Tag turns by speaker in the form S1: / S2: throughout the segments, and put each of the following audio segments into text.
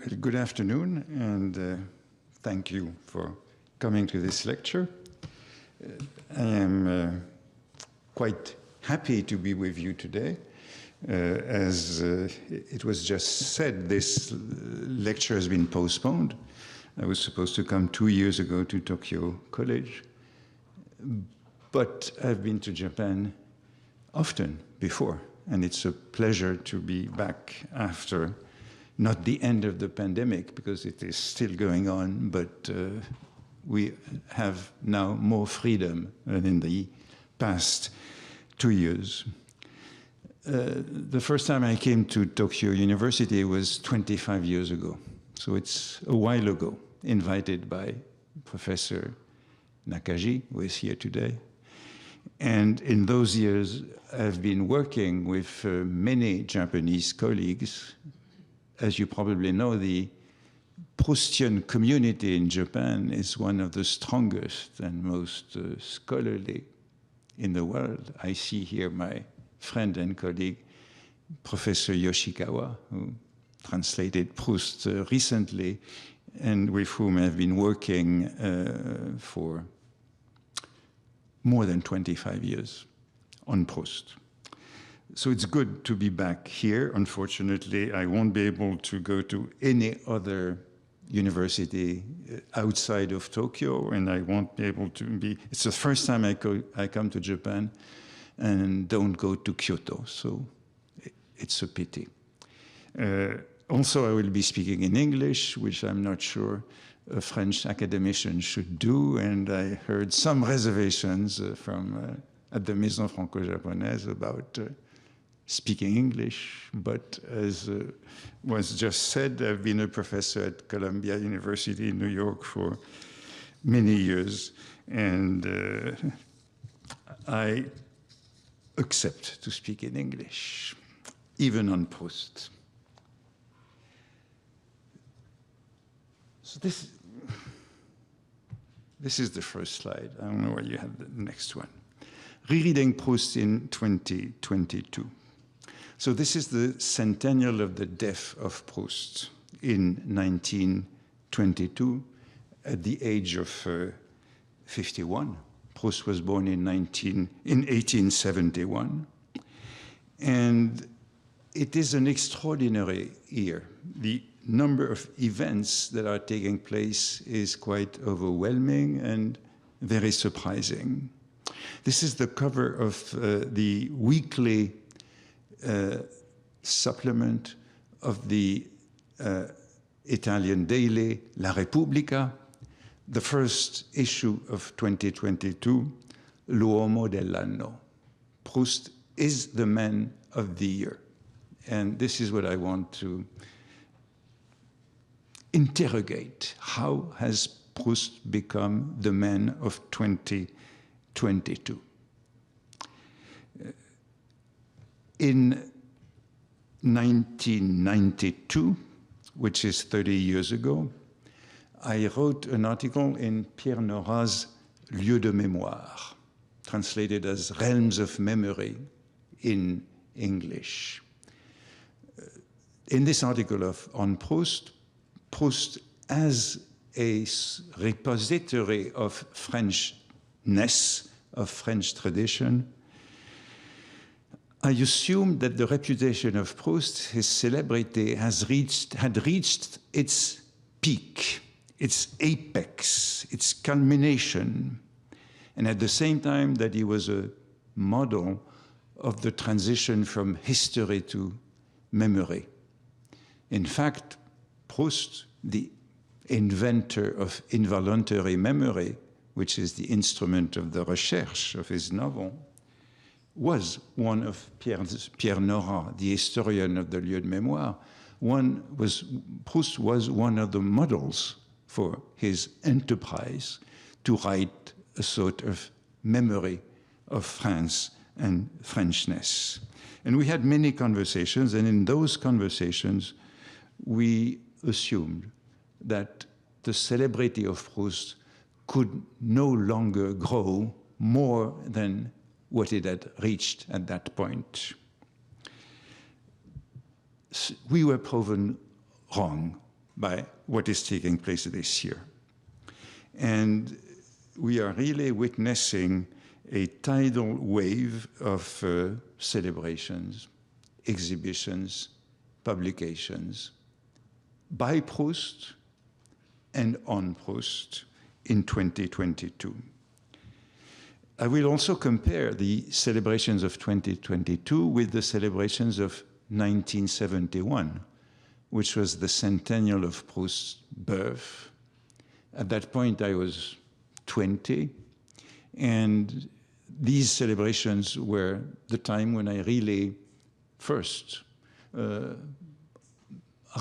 S1: Good afternoon, and thank you for coming to this lecture. I am quite happy to be with you today. As it was just said, this lecture has been postponed. I was supposed to come 2 years ago to Tokyo College, but I've been to Japan often before, and it's a pleasure to be back after not the end of the pandemic, because it is still going on, but we have now more freedom than in the past 2 years. The first time I came to Tokyo University was 25 years ago. So it's a while ago, invited by Professor Nakaji, who is here today. And in those years, I've been working with many Japanese colleagues. As you probably know, the Proustian community in Japan is one of the strongest and most scholarly in the world. I see here my friend and colleague, Professor Yoshikawa, who translated Proust recently, and with whom I've been working for more than 25 years on Proust. So it's good to be back here. Unfortunately, I won't be able to go to any other university outside of Tokyo, and I won't be able to be, it's the first time I come to Japan and don't go to Kyoto, so it's a pity. Also, I will be speaking in English, which I'm not sure a French academician should do, and I heard some reservations from at the Maison Franco-Japonaise about speaking English, but as was just said, I've been a professor at Columbia University in New York for many years, and I accept to speak in English, even on Proust. So this is the first slide. I don't know where you have the next one. Rereading Proust in 2022. So this is the centennial of the death of Proust in 1922 at the age of 51. Proust was born in 1871. And it is an extraordinary year. The number of events that are taking place is quite overwhelming and very surprising. This is the cover of the weekly supplement of the Italian daily La Repubblica, the first issue of 2022, L'uomo dell'anno. Proust is the man of the year. And this is what I want to interrogate. How has Proust become the man of 2022? In 1992, which is 30 years ago, I wrote an article in Pierre Nora's Lieux de Mémoire, translated as Realms of Memory in English. In this article on Proust, Proust as a repository of Frenchness, of French tradition, I assume that the reputation of Proust, his celebrity, had reached its peak, its apex, its culmination, and at the same time that he was a model of the transition from history to memory. In fact, Proust, the inventor of involuntary memory, which is the instrument of the recherche of his novel, was one of Pierre Nora, the historian of the Lieux de Mémoire. Proust was one of the models for his enterprise to write a sort of memory of France and Frenchness. And we had many conversations, and in those conversations, we assumed that the celebrity of Proust could no longer grow more than what it had reached at that point. We were proven wrong. by what is taking place this year. And we are really witnessing a tidal wave of celebrations, exhibitions, publications by Proust and on Proust in 2022. I will also compare the celebrations of 2022 with the celebrations of 1971, which was the centennial of Proust's birth. At that point, I was 20, and these celebrations were the time when I really first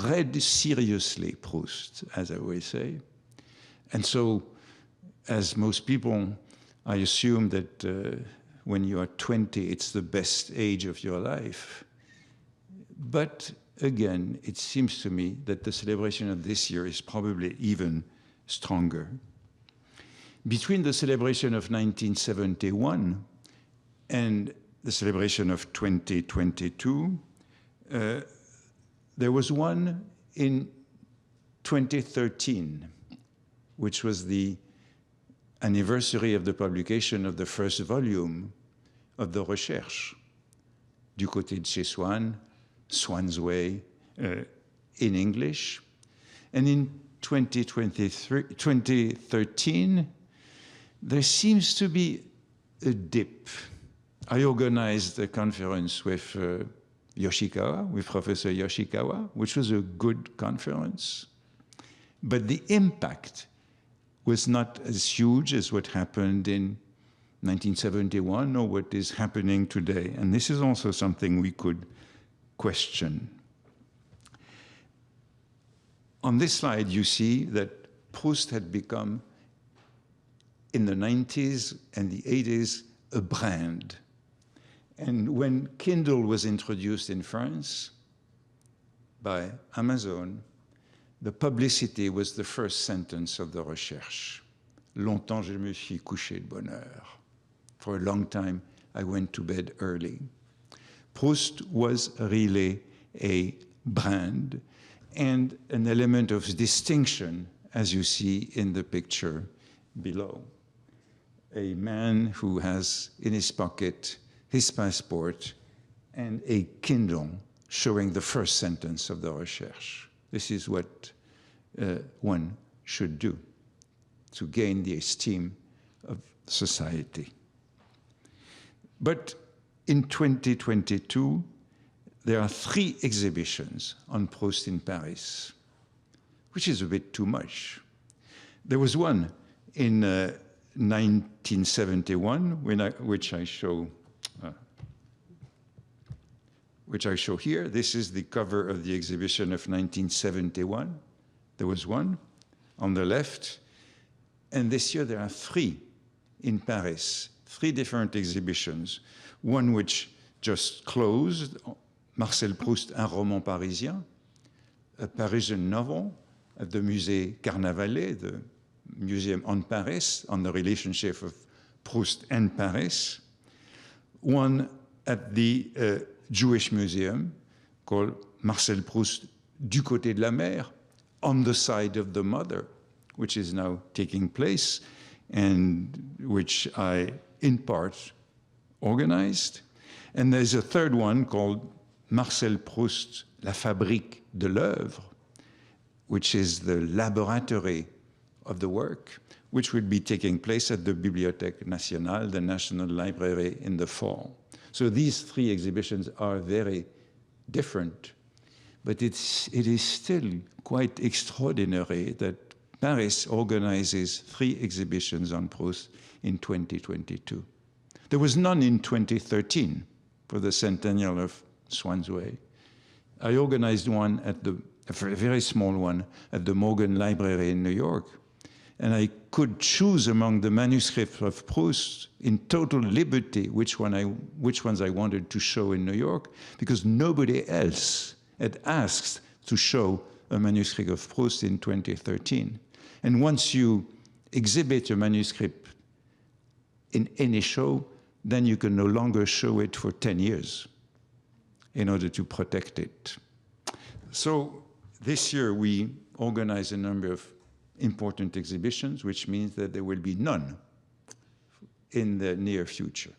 S1: read seriously Proust, as I always say. And so, as most people, I assume that when you are 20, it's the best age of your life. But again, it seems to me that the celebration of this year is probably even stronger. Between the celebration of 1971 and the celebration of 2022, there was one in 2013, which was the anniversary of the publication of the first volume of the Recherche, Du côté de chez Swann, Swann's Way, in English. And in 2013, there seems to be a dip. I organized a conference with Yoshikawa, with Professor Yoshikawa, which was a good conference. But the impact was not as huge as what happened in 1971 or what is happening today. And this is also something we could question. On this slide, you see that Proust had become, in the 90s and the 80s, a brand. And when Kindle was introduced in France by Amazon, the publicity was the first sentence of the Recherche. Longtemps je me suis couché de bonne heure. For a long time, I went to bed early. Proust was really a brand and an element of distinction, as you see in the picture below. A man who has in his pocket his passport and a Kindle showing the first sentence of the Recherche. This is what one should do to gain the esteem of society. But in 2022, there are 3 exhibitions on Proust in Paris, which is a bit too much. There was one in 1971, which I show here. This is the cover of the exhibition of 1971. There was one on the left. And this year there are 3 in Paris, 3 different exhibitions. One which just closed, Marcel Proust, Un roman parisien, a Parisian novel at the Musée Carnavalet, the museum on Paris, on the relationship of Proust and Paris. One at the Jewish Museum called Marcel Proust, Du côté de la mer, on the side of the mother, which is now taking place and which I, in part, organized. And there's a third one called Marcel Proust, La fabrique de l'œuvre, which is the laboratory of the work, which will be taking place at the Bibliothèque Nationale, the National Library, in the fall. So these 3 exhibitions are very different, but it is still quite extraordinary that Paris organizes 3 exhibitions on Proust in 2022. There was none in 2013 for the centennial of Swann's Way. I organized one a very small one at the Morgan Library in New York, and I could choose among the manuscripts of Proust in total liberty which ones I wanted to show in New York, because nobody else had asked to show a manuscript of Proust in 2013. And once you exhibit a manuscript in any show, then you can no longer show it for 10 years in order to protect it. So this year we organize a number of important exhibitions, which means that there will be none in the near future.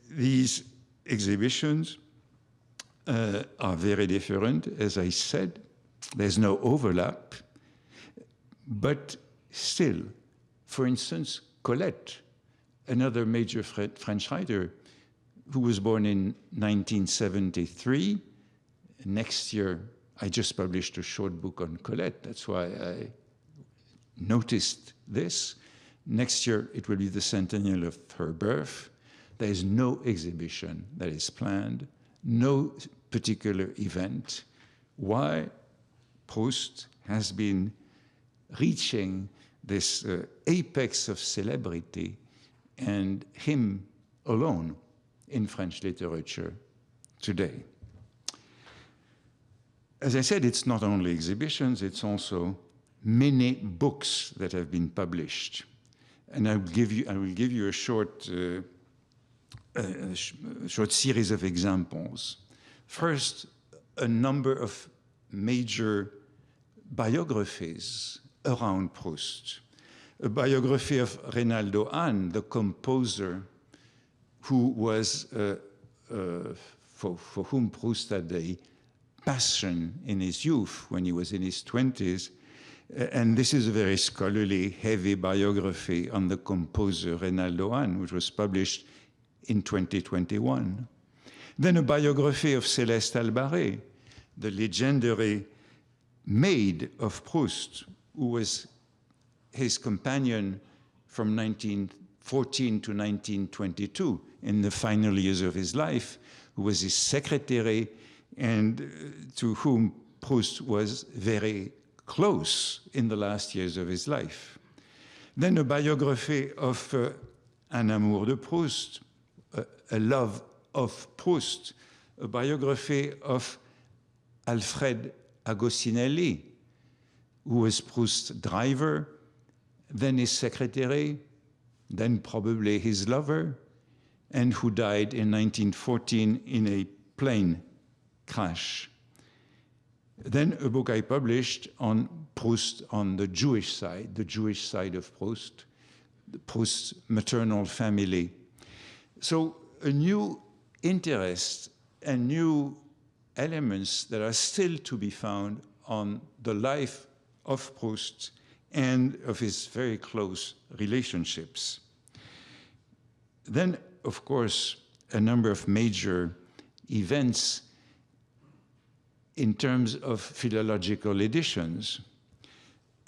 S1: These exhibitions are very different, as I said. There's no overlap, but still, for instance, Colette, another major French writer who was born in 1973. Next year, I just published a short book on Colette. That's why I noticed this. Next year, it will be the centennial of her birth. There is no exhibition that is planned, no particular event. Why? Proust has been reaching this apex of celebrity, and him alone in French literature today. As I said, it's not only exhibitions, it's also many books that have been published. And I will give you a short series of examples. First, a number of major biographies around Proust. A biography of Reynaldo Hahn, the composer who was, for whom Proust had a passion in his youth when he was in his 20s. And this is a very scholarly, heavy biography on the composer Reynaldo Hahn, which was published in 2021. Then a biography of Céleste Albaré, the legendary maid of Proust, who was his companion from 1914 to 1922 in the final years of his life, who was his secretary and to whom Proust was very close in the last years of his life. Then a biography of Un amour de Proust, a love of Proust, a biography of Alfred Agostinelli, who was Proust's driver, then his secretary, then probably his lover, and who died in 1914 in a plane crash. Then a book I published on Proust on the Jewish side of Proust, Proust's maternal family. So a new interest and new elements that are still to be found on the life of Proust and of his very close relationships. Then, of course, a number of major events in terms of philological editions.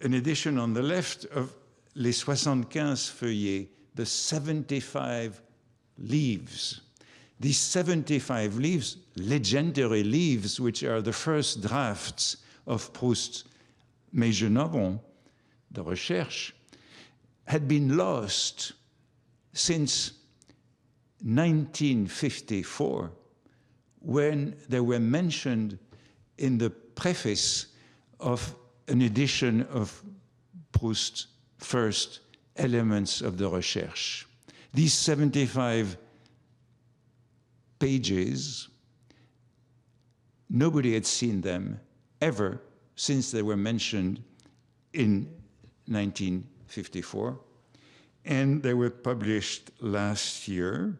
S1: An edition on the left of Les 75 Feuillets, the 75 leaves. These 75 leaves, legendary leaves, which are the first drafts of Proust's major novel, The Recherche, had been lost since 1954, when they were mentioned in the preface of an edition of Proust's first Elements of the Recherche. These 75 pages, nobody had seen them ever since they were mentioned in 1954, and they were published last year.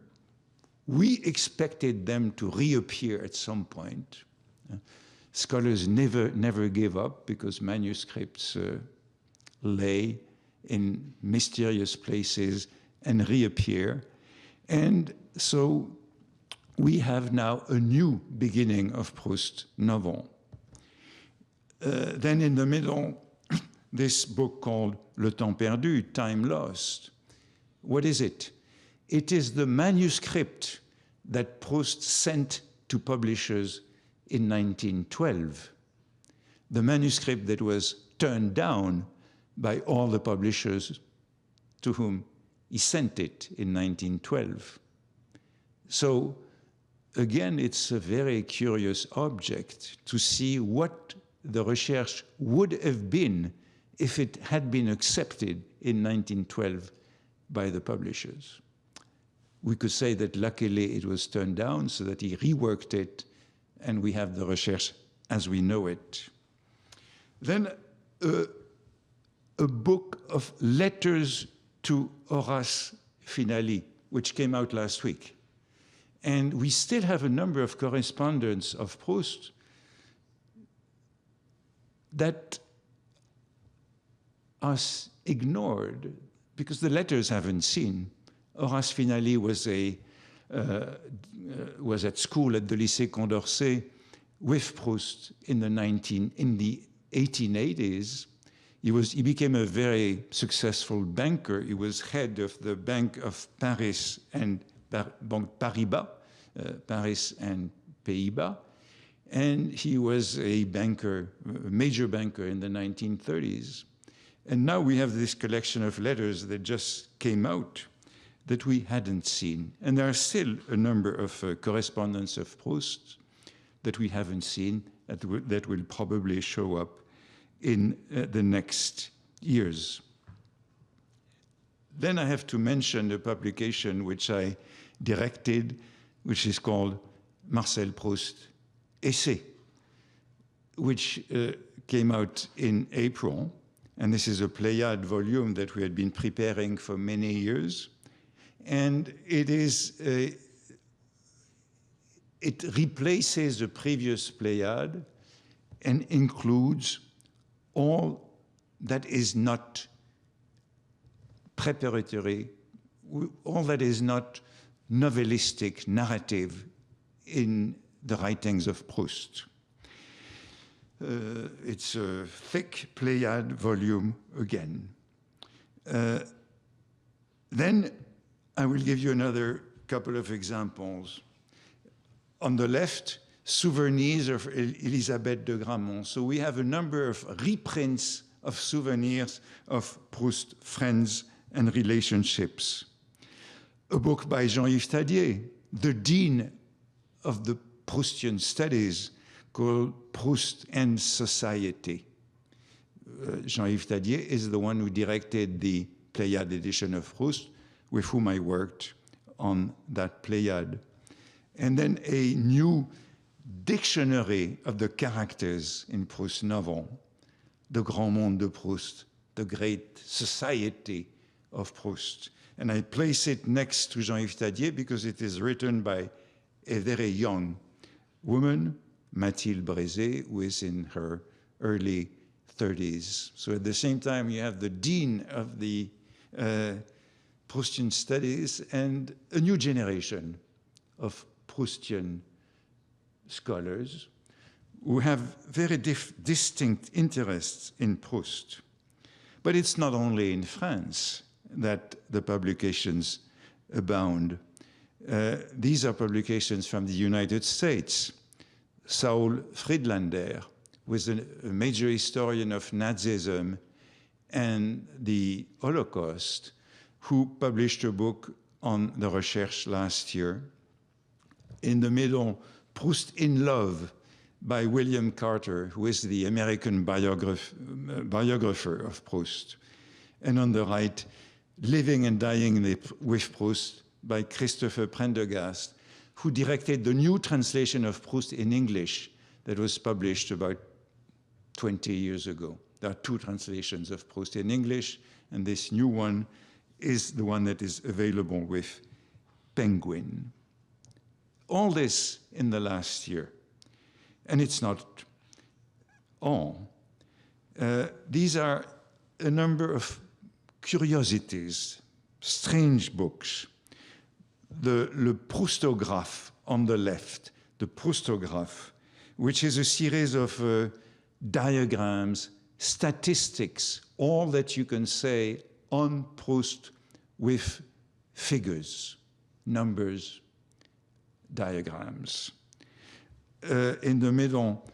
S1: We expected them to reappear at some point. Scholars never give up because manuscripts lay in mysterious places and reappear. And so we have now a new beginning of Proust's novel. Then in the middle, this book called Le Temps Perdu, Time Lost. What is it? It is the manuscript that Proust sent to publishers in 1912, the manuscript that was turned down by all the publishers to whom he sent it in 1912. So again, it's a very curious object to see what the Recherche would have been if it had been accepted in 1912 by the publishers. We could say that luckily it was turned down so that he reworked it and we have the Recherche as we know it. Then a book of letters to Horace Finali, which came out last week. And we still have a number of correspondence of Proust that are ignored because the letters haven't seen. Horace Finali was at school at the Lycée Condorcet with Proust in the 1880s. He became a very successful banker. He was head of the Bank of Paris and Banque Paribas, Paris and Pays-Bas. And he was a banker, a major banker in the 1930s. And now we have this collection of letters that just came out that we hadn't seen. And there are still a number of correspondence of Proust that we haven't seen that will probably show up in the next years. Then I have to mention a publication which I directed, which is called Marcel Proust Essay, which came out in April. And this is a Pléiade volume that we had been preparing for many years. And it replaces the previous Pléiade and includes all that is not preparatory, all that is not novelistic, narrative in the writings of Proust. It's a thick Pléiade volume again. Then I will give you another couple of examples. On the left, Souvenirs of Elisabeth de Gramon. So we have a number of reprints of souvenirs of Proust friends and relationships. A book by Jean-Yves Tadier, the dean of the Proustian studies, called Proust and Society. Jean-Yves Tadier is the one who directed the Pléiade edition of Proust, with whom I worked on that Pléiade. And then a new dictionary of the characters in Proust's novel, the Grand Monde de Proust, the great society of Proust. And I place it next to Jean-Yves Tadier because it is written by a very young woman, Mathilde Brézé, who is in her early 30s. So at the same time, you have the dean of the Proustian studies and a new generation of Proustian scholars who have very distinct interests in Proust. But it's not only in France that the publications abound. These are publications from the United States. Saul Friedlander was a major historian of Nazism and the Holocaust, who published a book on the Recherche last year. In the middle, Proust in Love by William Carter, who is the American biographer of Proust. And on the right, Living and Dying with Proust by Christopher Prendergast, who directed the new translation of Proust in English that was published about 20 years ago. There are two translations of Proust in English, and this new one is the one that is available with Penguin. All this in the last year. And it's not all. These are a number of curiosities, strange books. Le Proustographe on the left, the Proustographe, which is a series of diagrams, statistics, all that you can say on Proust with figures, numbers, diagrams. In the middle,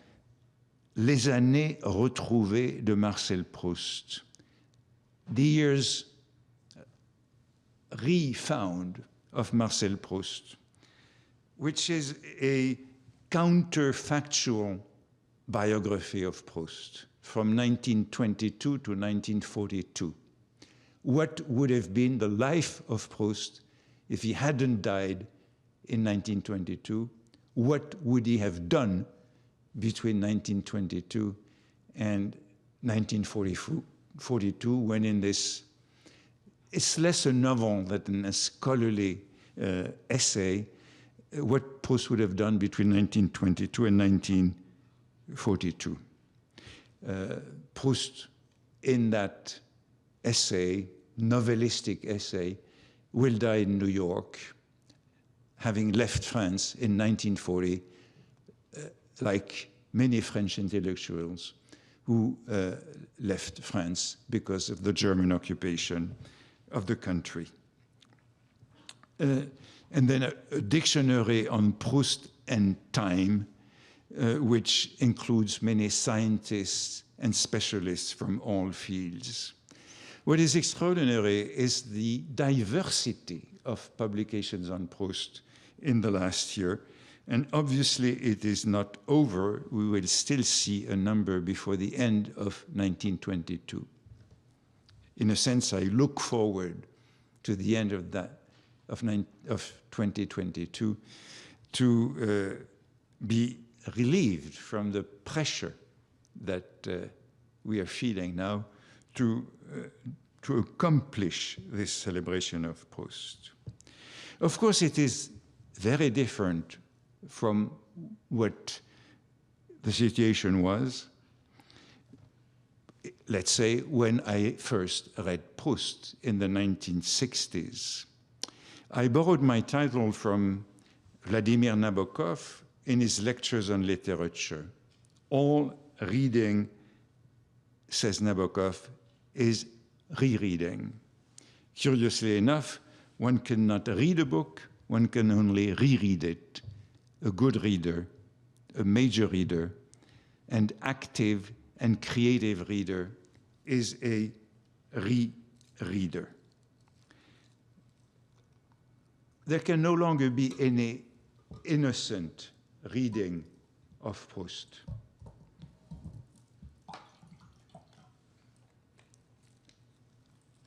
S1: Les années retrouvées de Marcel Proust. The years refound of Marcel Proust, which is a counterfactual biography of Proust from 1922 to 1942. What would have been the life of Proust if he hadn't died in 1922? What would he have done between 1922 and 1942, when in this, it's less a novel than a scholarly essay, what Proust would have done between 1922 and 1942. Proust, in that essay, novelistic essay, will die in New York, having left France in 1940, like many French intellectuals who left France because of the German occupation of the country. And then a dictionary on Proust and time, which includes many scientists and specialists from all fields. What is extraordinary is the diversity of publications on Proust in the last year. And obviously it is not over. We will still see a number before the end of 1922. In a sense, I look forward to the end of that, of 2022, to be relieved from the pressure that we are feeling now to accomplish this celebration of Proust. Of course, it is very different from what the situation was, let's say, when I first read Proust in the 1960s. I borrowed my title from Vladimir Nabokov in his lectures on literature. All reading, says Nabokov, is rereading. Curiously enough, one cannot read a book, one can only reread it. A good reader, a major reader, and active and creative reader is a rereader. There can no longer be any innocent reading of Proust.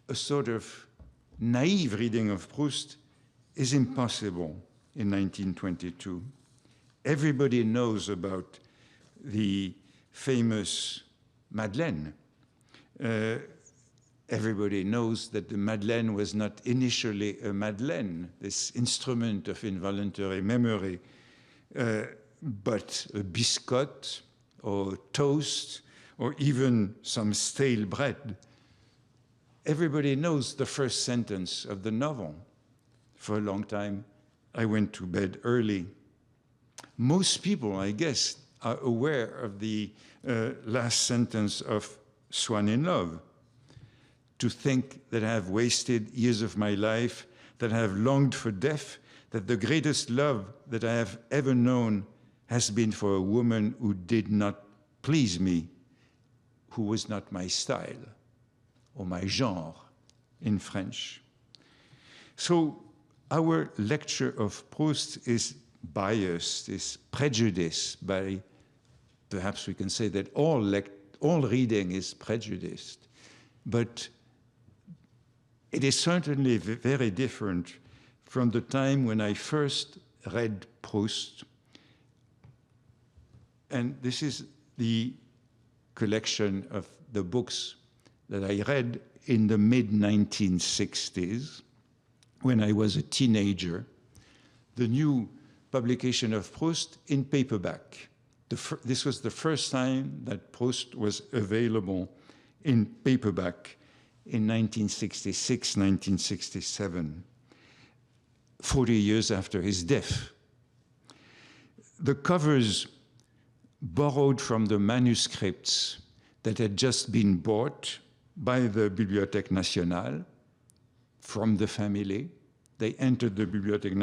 S1: A sort of naive reading of Proust is impossible in 1922. Everybody knows about the famous Madeleine. Everybody knows that the Madeleine was not initially a Madeleine, this instrument of involuntary memory, but a biscuit or toast or even some stale bread. Everybody knows the first sentence of the novel. For a long time, I went to bed early. Most people, I guess, are aware of the last sentence of Swan in Love. To think that I have wasted years of my life, that I have longed for death, that the greatest love that I have ever known has been for a woman who did not please me, who was not my style, or my genre in French. So our lecture of Proust is biased, is prejudiced by, perhaps we can say that all reading is prejudiced, but it is certainly very different from the time when I first read Proust. And this is the collection of the books that I read in the mid-1960s when I was a teenager. The new publication of Proust in paperback. This was the first time that Proust was available in paperback in 1966, 1967, 40 years after his death. The covers borrowed from the manuscripts that had just been bought by the Bibliothèque Nationale from the family. They entered the Bibliothèque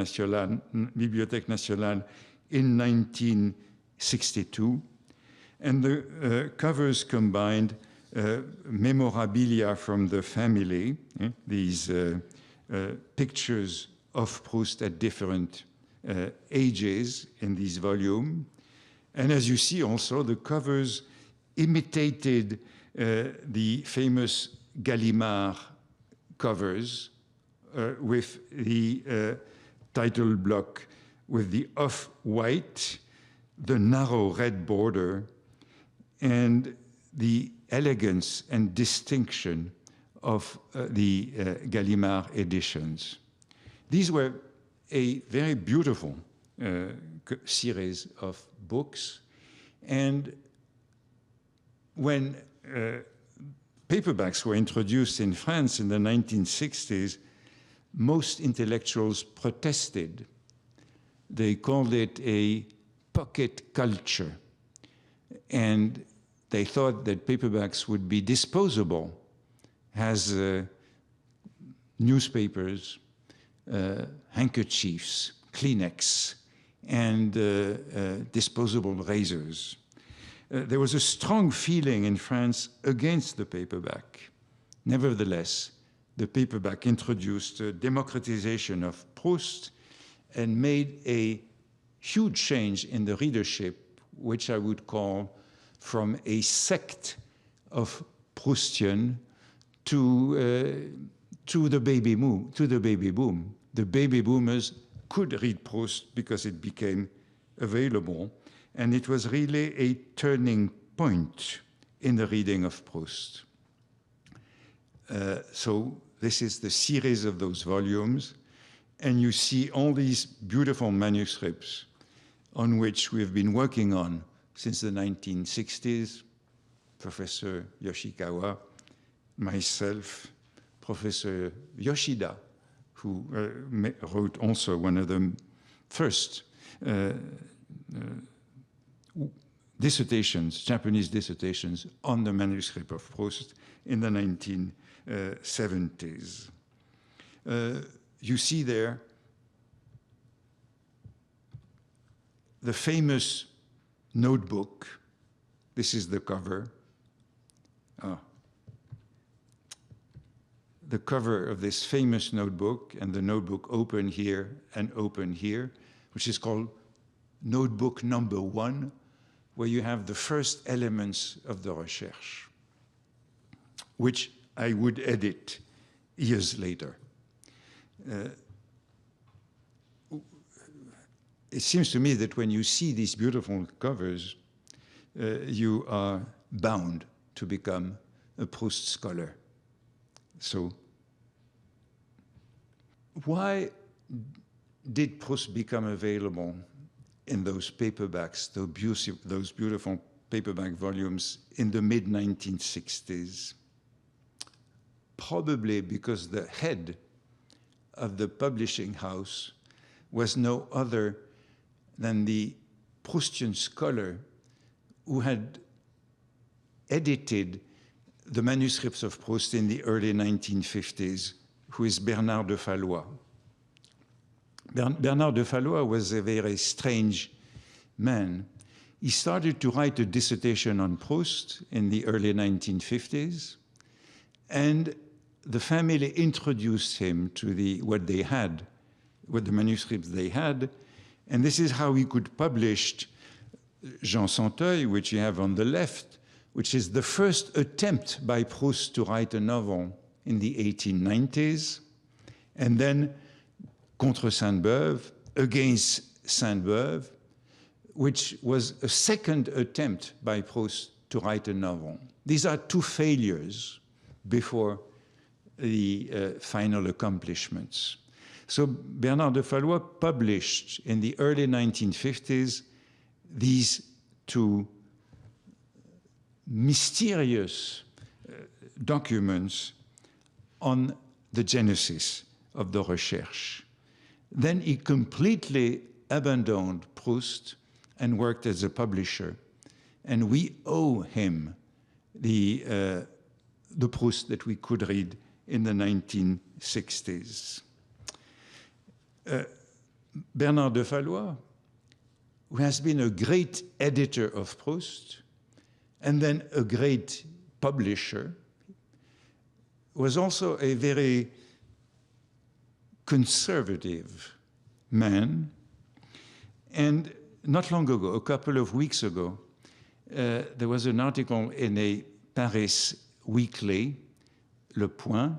S1: Nationale in 1962, and the covers combined memorabilia from the family, these pictures of Proust at different ages in this volume. And as you see also, the covers imitated the famous Gallimard covers with the title block with the off-white, the narrow red border, and the elegance and distinction of the Gallimard editions. These were a very beautiful series of books, and when paperbacks were introduced in France in the 1960s, most intellectuals protested. They called it a pocket culture, and they thought that paperbacks would be disposable as newspapers, handkerchiefs, Kleenex, and disposable razors. There was a strong feeling in France against the paperback. Nevertheless, the paperback introduced a democratization of Proust and made a huge change in the readership, which I would call from a sect of Proustian to the baby boom. The baby boomers could read Proust because it became available, and it was really a turning point in the reading of Proust. So this is the series of those volumes, and you see all these beautiful manuscripts on which we've been working on since the 1960s, Professor Yoshikawa, myself, Professor Yoshida, who wrote also one of the first dissertations, Japanese dissertations on the manuscript of Proust in the 1970s. You see there the famous notebook. This is the cover. The cover of this famous notebook, and the notebook open here and open here, which is called Notebook number 1, where you have the first elements of the recherche, which I would edit years later. It seems to me that when you see these beautiful covers, you are bound to become a Proust scholar. So, why did Proust become available in those paperbacks, those beautiful paperback volumes in the mid-1960s? Probably because the head of the publishing house was no other than the Proustian scholar who had edited the manuscripts of Proust in the early 1950s, who is Bernard de Fallois. Bernard de Fallois was a very strange man. He started to write a dissertation on Proust in the early 1950s, and the family introduced him to what the manuscripts they had, and this is how he could publish Jean Santeuil, which you have on the left, which is the first attempt by Proust to write a novel in the 1890s, and then Contre Sainte-Beuve, Against Sainte-Beuve, which was a second attempt by Proust to write a novel. These are two failures before the final accomplishments. So Bernard de Fallois published in the early 1950s these two mysterious documents on the genesis of the recherche. Then he completely abandoned Proust and worked as a publisher. And we owe him the Proust that we could read in the 1960s. Bernard de Fallois, who has been a great editor of Proust and then a great publisher, was also a very conservative man. And not long ago, a couple of weeks ago, there was an article in a Paris weekly, Le Point.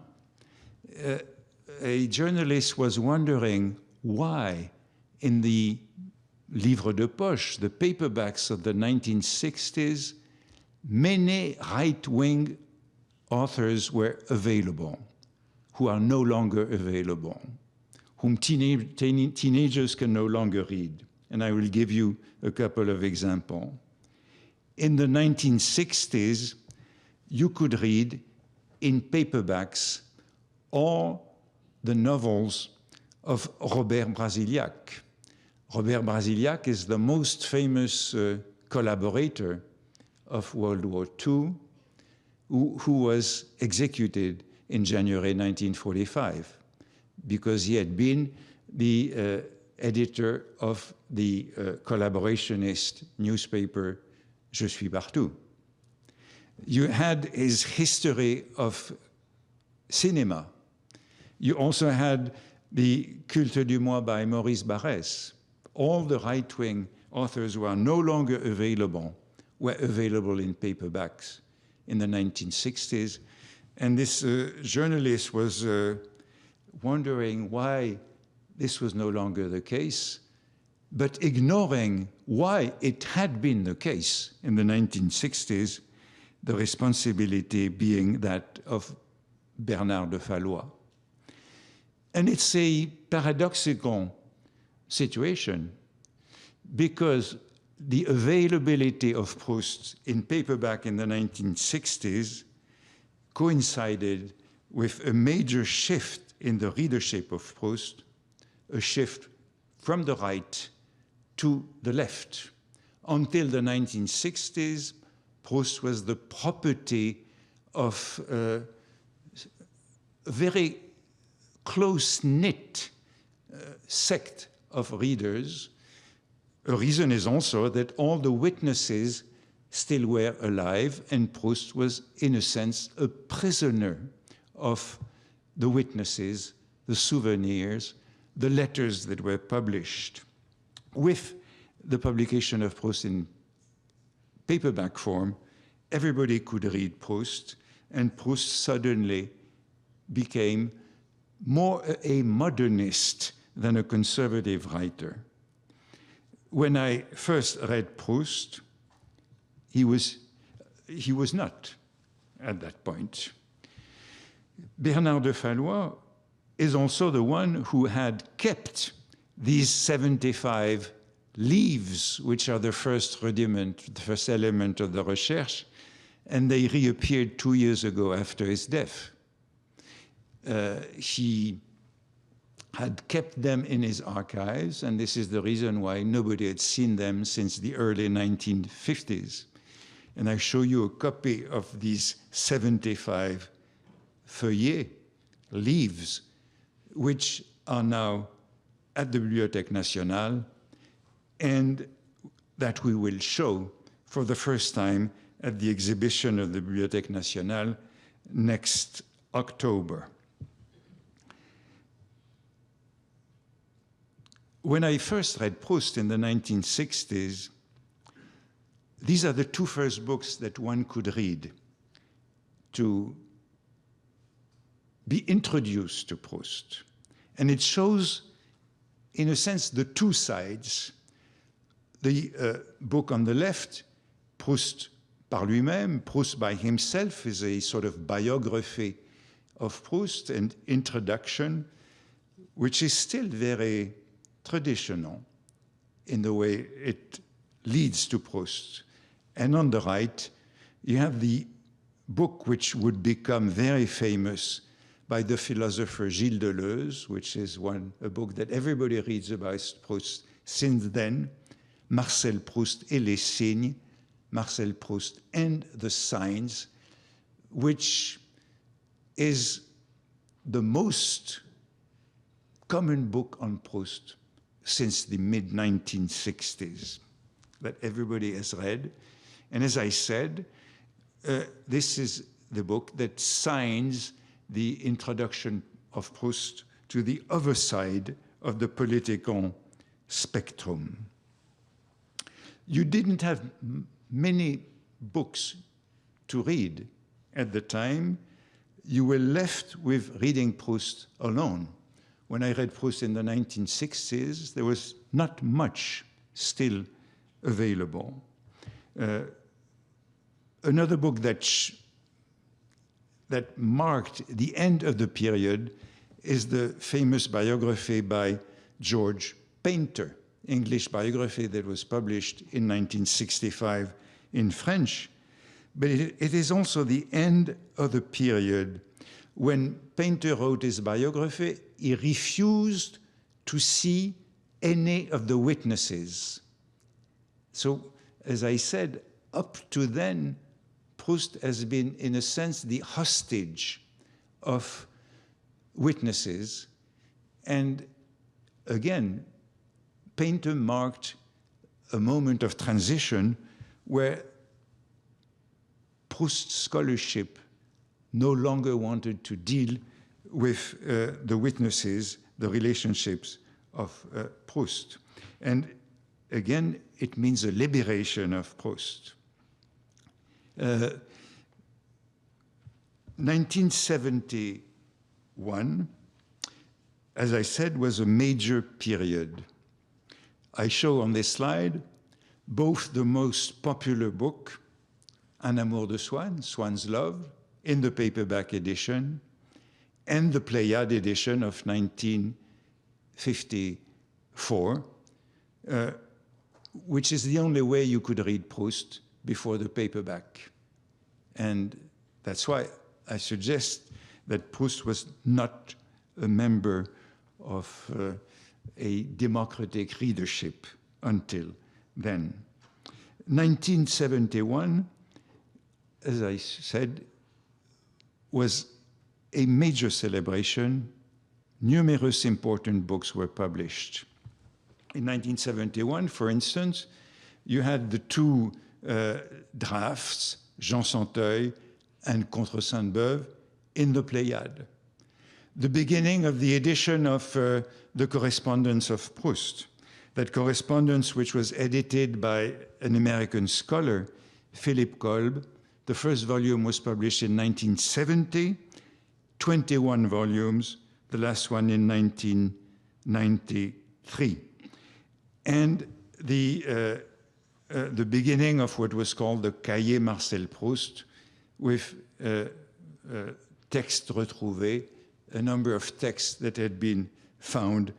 S1: A journalist was wondering why in the livres de poche, the paperbacks of the 1960s, many right-wing authors were available, who are no longer available, whom teenagers can no longer read. And I will give you a couple of examples. In the 1960s, you could read in paperbacks all the novels of Robert Brasiliac. Robert Brasiliac is the most famous collaborator of World War II, who was executed in January 1945 because he had been the editor of the collaborationist newspaper Je suis partout. You had his history of cinema. You also had the Culte du Moi by Maurice Barrès. All the right-wing authors who are no longer available were available in paperbacks in the 1960s. And this journalist was wondering why this was no longer the case, but ignoring why it had been the case in the 1960s, the responsibility being that of Bernard de Fallois. And it's a paradoxical situation because the availability of Proust in paperback in the 1960s coincided with a major shift in the readership of Proust, a shift from the right to the left. Until the 1960s, Proust was the property of a very close-knit sect of readers. A reason is also that all the witnesses still were alive, and Proust was, in a sense, a prisoner of the witnesses, the souvenirs, the letters that were published. With the publication of Proust in paperback form, everybody could read Proust, and Proust suddenly became more a modernist than a conservative writer. When I first read Proust, he was not at that point. Bernard de Fallois is also the one who had kept these 75 leaves, which are the first rudiment, the first element of the recherche, and they reappeared 2 years ago after his death. He had kept them in his archives, and this is the reason why nobody had seen them since the early 1950s. And I show you a copy of these 75 feuillets, leaves, which are now at the Bibliothèque Nationale, and that we will show for the first time at the exhibition of the Bibliothèque Nationale next October. When I first read Proust in the 1960s, these are the two first books that one could read to be introduced to Proust. And it shows, in a sense, the two sides. The book on the left, Proust par lui-même, Proust by himself, is a sort of biography of Proust and introduction, which is still very traditional in the way it leads to Proust. And on the right, you have the book which would become very famous by the philosopher Gilles Deleuze, which is a book that everybody reads about Proust since then, Marcel Proust et les signes, Marcel Proust and the signs, which is the most common book on Proust since the mid-1960s that everybody has read. And as I said, this is the book that signs the introduction of Proust to the other side of the political spectrum. You didn't have many books to read at the time. You were left with reading Proust alone. When I read Proust in the 1960s, there was not much still available. Another book that marked the end of the period is the famous biography by George Painter, English biography that was published in 1965 in French. But it is also the end of the period. When Painter wrote his biography, he refused to see any of the witnesses. So, as I said, up to then, Proust has been, in a sense, the hostage of witnesses. And again, Painter marked a moment of transition where Proust's scholarship no longer wanted to deal with the witnesses, the relationships of Proust. And again, it means a liberation of Proust. 1971, as I said, was a major period. I show on this slide both the most popular book, Un amour de Swann, Swann's Love, in the paperback edition, and the Pléiade edition of 1954, which is the only way you could read Proust before the paperback. And that's why I suggest that Proust was not a member of a democratic readership until then. 1971, as I said, was a major celebration. Numerous important books were published. In 1971, for instance, you had the two drafts, Jean Santeuil and Contre Sainte-Beuve, in the Pléiade. The beginning of the edition of the Correspondence of Proust, that correspondence which was edited by an American scholar, Philippe Colb. The first volume was published in 1970, 21 volumes, the last one in 1993. And the beginning of what was called the Cahier Marcel Proust, with textes retrouvés, a number of texts that had been found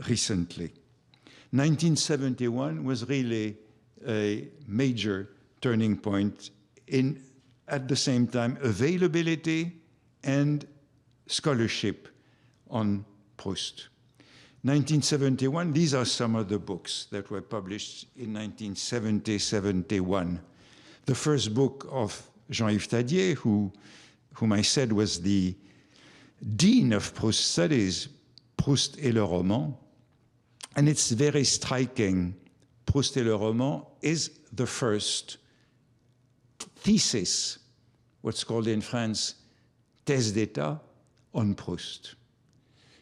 S1: recently. 1971 was really a major turning point in, at the same time, availability and scholarship on Proust. 1971, these are some of the books that were published in 1970-71. The first book of Jean-Yves Tadier, whom I said was the dean of Proust studies, Proust et le roman. And it's very striking. Proust et le roman is the first thesis, what's called in France, thèse d'état on Proust.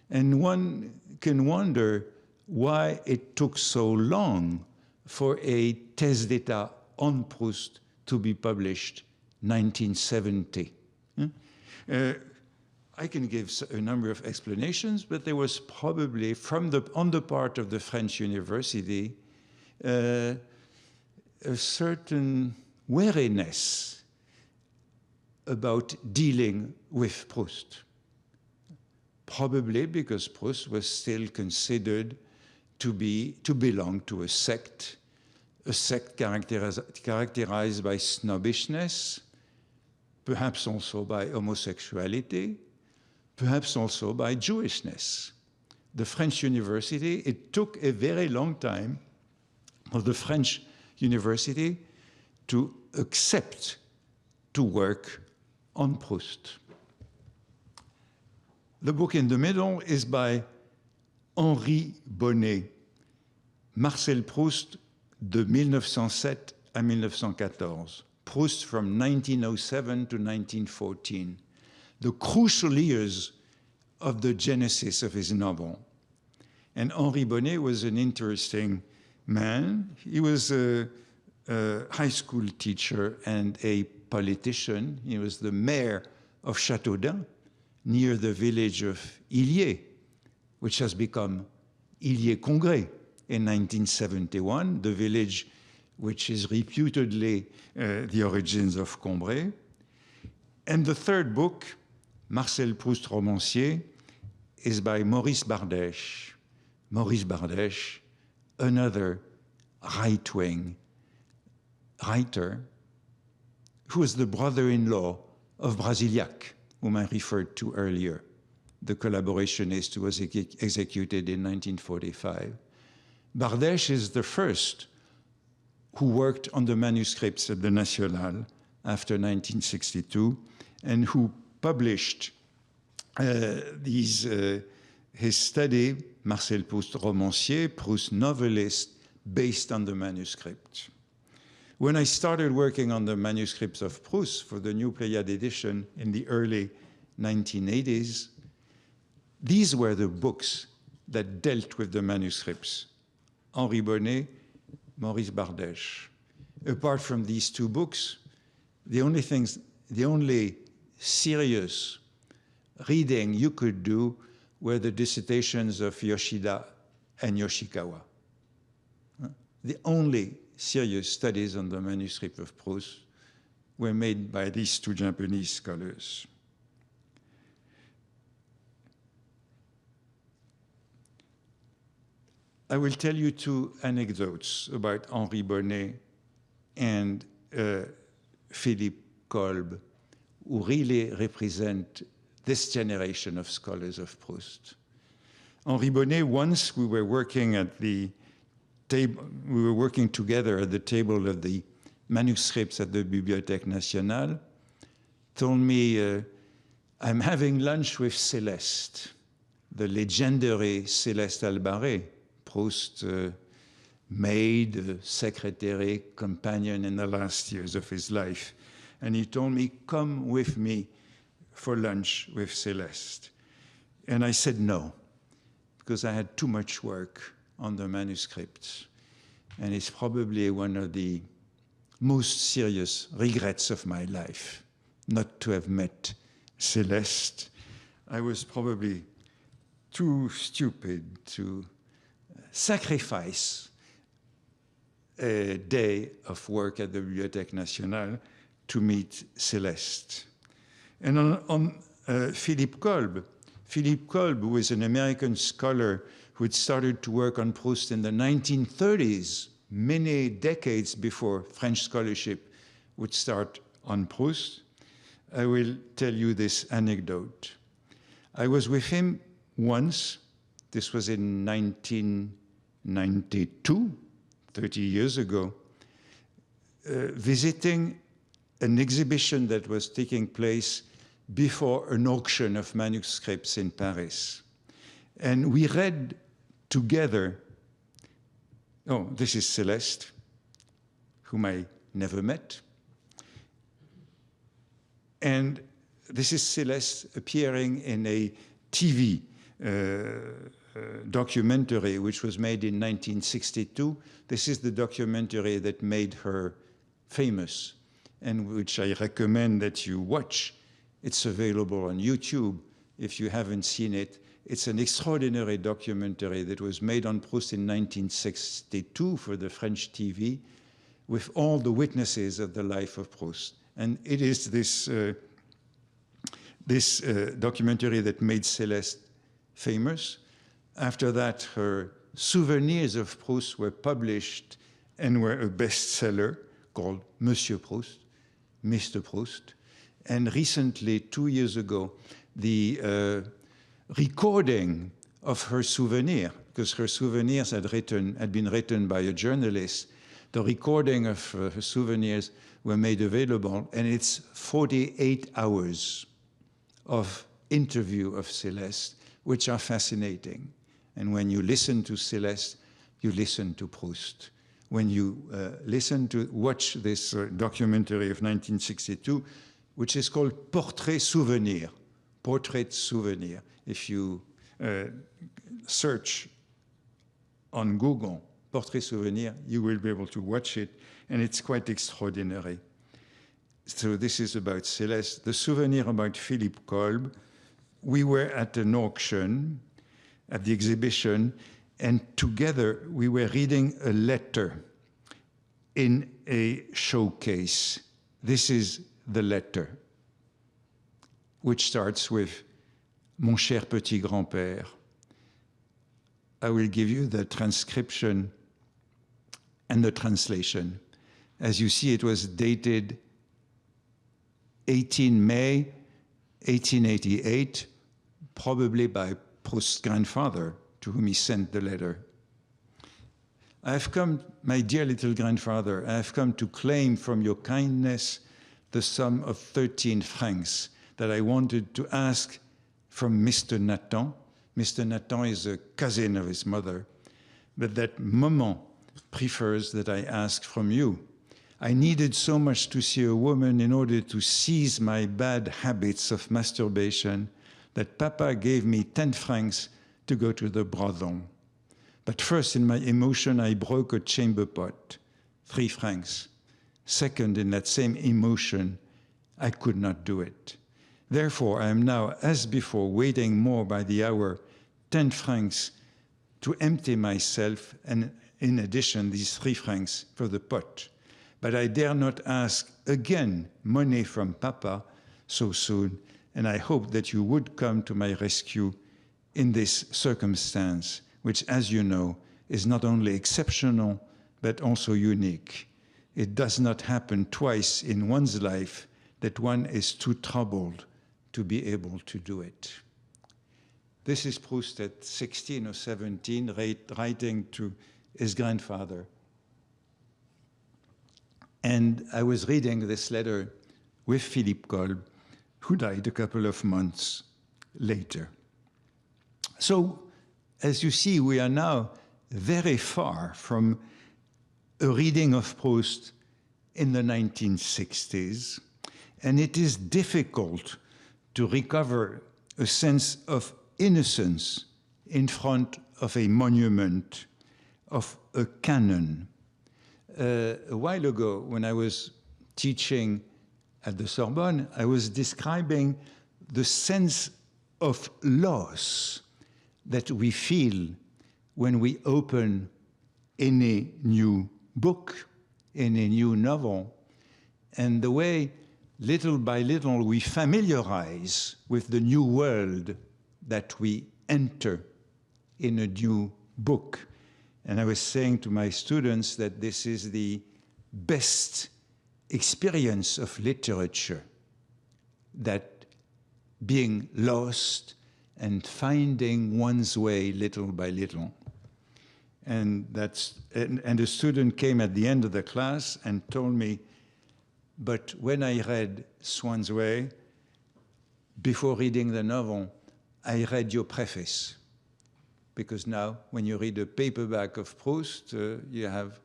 S1: And one can wonder why it took so long for a thèse d'état on Proust to be published 1970. I can give a number of explanations, but there was probably, on the part of the French university, a certain wariness about dealing with Proust. Probably because Proust was still considered to belong to a sect characterized by snobbishness, perhaps also by homosexuality, perhaps also by Jewishness. The French university, it took a very long time for the French university to accept to work on Proust. The book in the middle is by Henri Bonnet, Marcel Proust de 1907 à 1914, Proust from 1907 to 1914, the crucial years of the genesis of his novel. And Henri Bonnet was an interesting man. He was a high school teacher and a politician. He was the mayor of Châteaudun, near the village of Illiers, which has become Illiers-Congrès in 1971, the village which is reputedly The Origins of Combray. And the third book, Marcel Proust Romancier, is by Maurice Bardèche. Maurice Bardèche, another right-wing writer, who was the brother-in-law of Brasiliac, whom I referred to earlier, the collaborationist who was executed in 1945. Bardèche is the first who worked on the manuscripts at the National after 1962 and who published his study, Marcel Proust Romancier, Proust Novelist, based on the manuscript. When I started working on the manuscripts of Proust for the New Pléiade edition in the early 1980s, these were the books that dealt with the manuscripts. Henri Bonnet, Maurice Bardèche. Apart from these two books, the only serious reading you could do were the dissertations of Yoshida and Yoshikawa. The only serious studies on the manuscript of Proust were made by these two Japanese scholars. I will tell you two anecdotes about Henri Bonnet and Philippe Colb, who really represent this generation of scholars of Proust. Henri Bonnet, once we were working at the table, we were working together at the table of the manuscripts at the Bibliothèque Nationale, told me, I'm having lunch with Céleste, the legendary Céleste Albaret, Proust maid, secretary, companion in the last years of his life. And he told me, come with me for lunch with Céleste. And I said no, because I had too much work on the manuscripts. And it's probably one of the most serious regrets of my life, not to have met Céleste. I was probably too stupid to sacrifice a day of work at the Bibliothèque Nationale to meet Céleste. And on Philippe Colb. Philippe Colb, who is an American scholar who had started to work on Proust in the 1930s, many decades before French scholarship would start on Proust. I will tell you this anecdote. I was with him once, this was in 1992, 30 years ago, visiting an exhibition that was taking place before an auction of manuscripts in Paris. And we read together, oh, this is Céleste, whom I never met. And this is Céleste appearing in a TV documentary which was made in 1962. This is the documentary that made her famous and which I recommend that you watch. It's available on YouTube if you haven't seen it. It's an extraordinary documentary that was made on Proust in 1962 for the French TV with all the witnesses of the life of Proust. And it is this documentary that made Céleste famous. After that, her Souvenirs of Proust were published and were a bestseller called Monsieur Proust, Mr. Proust. And recently, 2 years ago, the recording of her Souvenirs, because her Souvenirs had been written by a journalist, the recording of her Souvenirs were made available, and it's 48 hours of interview of Céleste, which are fascinating. And when you listen to Céleste, you listen to Proust. When you watch this documentary of 1962, which is called Portrait Souvenir, Portrait Souvenir. If you search on Google, Portrait Souvenir, you will be able to watch it, and it's quite extraordinary. So this is about Céleste. The Souvenir about Philippe Colb. We were at an auction, at the exhibition, and together we were reading a letter. in a showcase. This is the letter, which starts with Mon cher petit grand-père. I will give you the transcription and the translation. As you see, it was dated 18 May 1888, probably by Proust's grandfather, to whom he sent the letter. I have come, my dear little grandfather, I have come to claim from your kindness the sum of 13 francs that I wanted to ask from Mr. Nathan. Mr. Nathan is a cousin of his mother, but that Maman prefers that I ask from you. I needed so much to see a woman in order to cease my bad habits of masturbation that Papa gave me 10 francs to go to the Bradon. But first, in my emotion, I broke a chamber pot, 3 francs. Second, in that same emotion, I could not do it. Therefore, I am now, as before, waiting more by the hour, 10 francs to empty myself, and in addition, these 3 francs for the pot. But I dare not ask again money from Papa so soon, and I hope that you would come to my rescue in this circumstance, which, as you know, is not only exceptional, but also unique. It does not happen twice in one's life that one is too troubled to be able to do it. This is Proust at 16 or 17, writing to his grandfather. And I was reading this letter with Philippe Colb, who died a couple of months later. So, as you see, we are now very far from a reading of Proust in the 1960s, and it is difficult to recover a sense of innocence in front of a monument, of a canon. A while ago, when I was teaching at the Sorbonne, I was describing the sense of loss that we feel when we open any new book, any new novel, and the way, little by little, we familiarize with the new world that we enter in a new book. And I was saying to my students that this is the best experience of literature, that being lost and finding one's way little by little. And a student came at the end of the class and told me, but when I read Swan's Way, before reading the novel, I read your preface. Because now, when you read a paperback of Proust, you have,